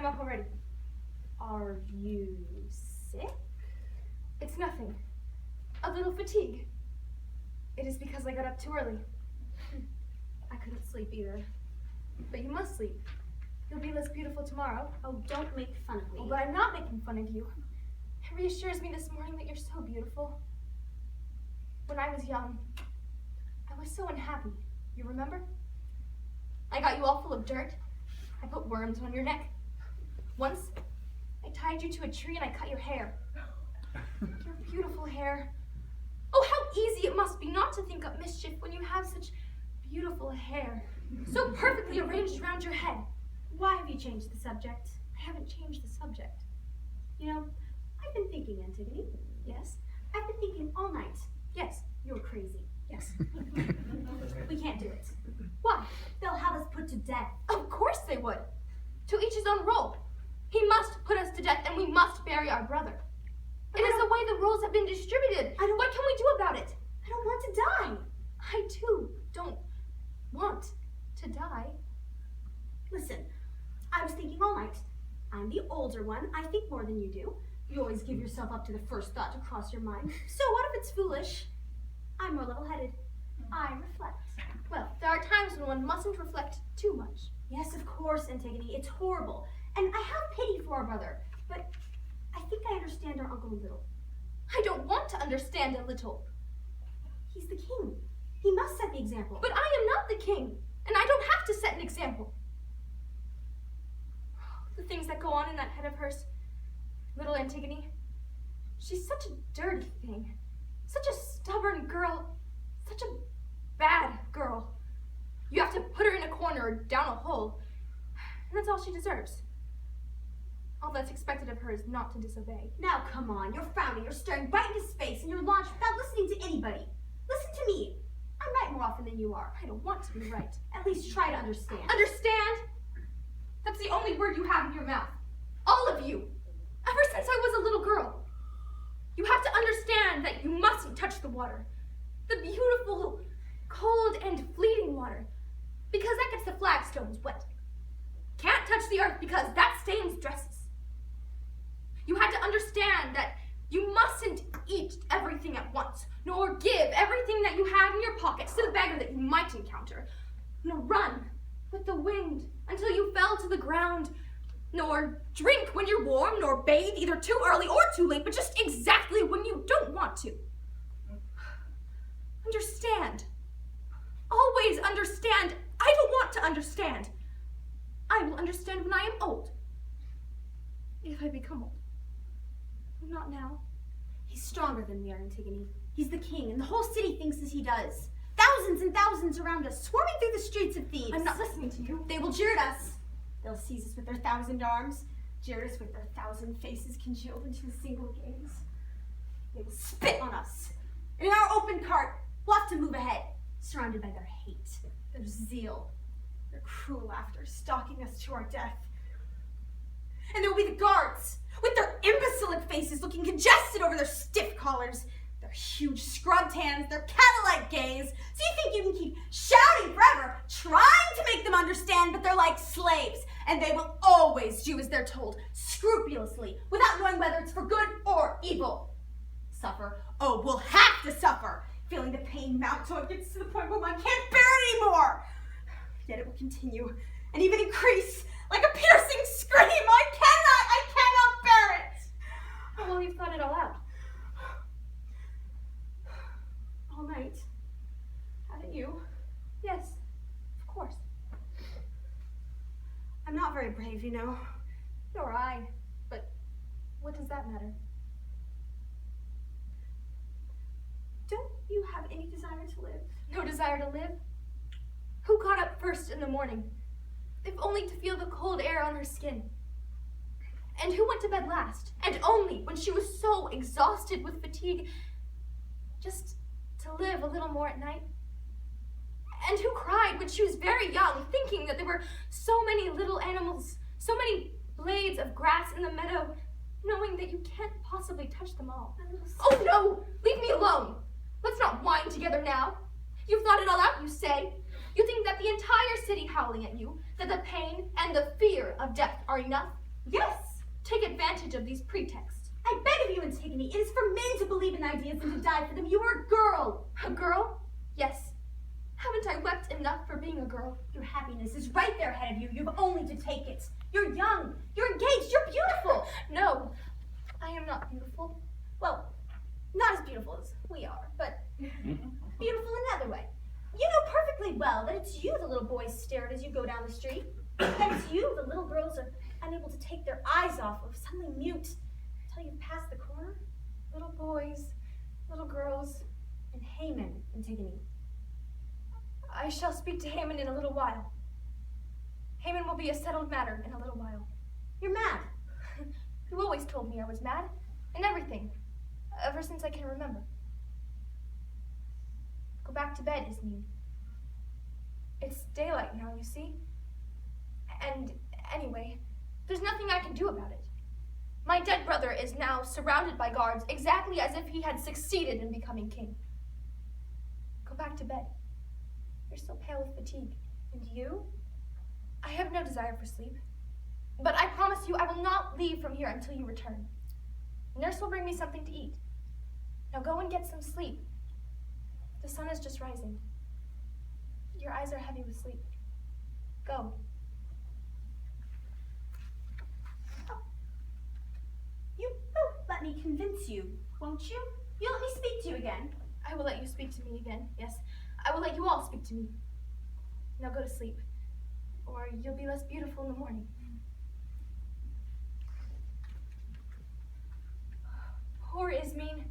I'm up already. Are you sick? It's nothing. A little fatigue. It is because I got up too early. I couldn't sleep either. But you must sleep. You'll be less beautiful tomorrow. Oh, don't make fun of me. Oh, but I'm not making fun of you. It reassures me this morning that you're so beautiful. When I was young, I was so unhappy. You remember? I got you all full of dirt. I put worms on your neck. Once, I tied you to a tree and I cut your hair. Your beautiful hair. Oh, how easy it must be not to think up mischief when you have such beautiful hair, so perfectly arranged around your head. Why have you changed the subject? I haven't changed the subject. You know, I've been thinking, Antigone. Yes? I've been thinking all night. Yes. You're crazy. Yes. We can't do it. Why? They'll have us put to death. Of course they would. To each his own role. He must put us to death and we must bury our brother. It is the way the roles have been distributed. What can we do about it? I don't want to die. I too don't want to die. Listen, I was thinking all night. I'm the older one. I think more than you do. You always give yourself up to the first thought to cross your mind. So what if it's foolish? I'm more level-headed. I reflect. Well, there are times when one mustn't reflect too much. Yes, of course, Antigone. It's horrible. And I have pity for our brother. But I think I understand our uncle a little. I don't want to understand a little. He's the king. He must set the example. But I am not the king, and I don't have to set an example. The things that go on in that head of hers, little Antigone. She's such a dirty thing. Such a stubborn girl. Such a bad girl. You have to put her in a corner or down a hole, and that's all she deserves. All that's expected of her is not to disobey. Now, come on. You're frowning. You're staring right into space, and you're launched without listening to anybody. Listen to me. I'm right more often than you are. I don't want to be right. At least try to understand. Understand? That's the only word you have in your mouth. All of you. Ever since I was a little girl. You have to understand that you mustn't touch the water. The beautiful, cold, and fleeting water. Because that gets the flagstones wet. Can't touch the earth because that stains dresses. You had to understand that you mustn't eat everything at once, nor give everything that you had in your pockets to the beggar that you might encounter, nor run with the wind until you fell to the ground, nor drink when you're warm, nor bathe either too early or too late, but just exactly when you don't want to. Understand. Always understand. I don't want to understand. I will understand when I am old. If I become old. Not now. He's stronger than we are, Antigone. He's the king, and the whole city thinks as he does. Thousands and thousands around us, swarming through the streets of Thebes. I'm not listening to you. They will jeer at us. They'll seize us with their 1,000 arms, jeer us with their 1,000 faces congealed into a single gaze. They will spit on us. And in our open cart, we'll have to move ahead, surrounded by their hate, their zeal, their cruel laughter, stalking us to our death. And there will be the guards, with their imbecilic faces looking congested over their stiff collars, their huge scrubbed hands, their cattle-like gaze. So you think you can keep shouting forever, trying to make them understand, but they're like slaves, and they will always do as they're told, scrupulously, without knowing whether it's for good or evil. Suffer? Oh, we'll have to suffer, feeling the pain mount till it gets to the point where one can't bear it anymore. Yet it will continue, and even increase, like a piercing scream. I cannot bear it. Well, you've thought it all out. All night. Haven't you? Yes, of course. I'm not very brave, you know. Nor I. But what does that matter? Don't you have any desire to live? No desire to live? Who got up first in the morning? If only to feel the cold air on her skin. And who went to bed last? And only when she was so exhausted with fatigue, just to live a little more at night? And who cried when she was very young, thinking that there were so many little animals, so many blades of grass in the meadow, knowing that you can't possibly touch them all? Oh no! Leave me alone! Let's not whine together now. You've thought it all out, you say. You think that the entire city howling at you, that the pain and the fear of death are enough? Yes! Take advantage of these pretexts. I beg of you, Antigone, it is for men to believe in ideas and to die for them. You are a girl. A girl? Yes. Haven't I wept enough for being a girl? Your happiness is right there ahead of you. You've only to take it. You're young. You're engaged. You're beautiful. No, I am not beautiful. Well, not as beautiful as we are, but beautiful another way. You know perfectly well that it's you the little boys stare at as you go down the street. That it's you the little girls are unable to take their eyes off of, suddenly mute until you've passed the corner. Little boys, little girls. And Haman, Antigone. I shall speak to Haman in a little while. Haman will be a settled matter in a little while. You're mad. You always told me I was mad, and everything, ever since I can remember. Go back to bed, Ismene. It's daylight now, you see? And anyway, there's nothing I can do about it. My dead brother is now surrounded by guards, exactly as if he had succeeded in becoming king. Go back to bed. You're so pale with fatigue. And you? I have no desire for sleep. But I promise you I will not leave from here until you return. Nurse will bring me something to eat. Now go and get some sleep. The sun is just rising. Your eyes are heavy with sleep. Go. Oh. You will let me convince you, won't you? You'll let me speak to you again. I will let you speak to me again, yes. I will let you all speak to me. Now go to sleep, or you'll be less beautiful in the morning. Poor Ismene.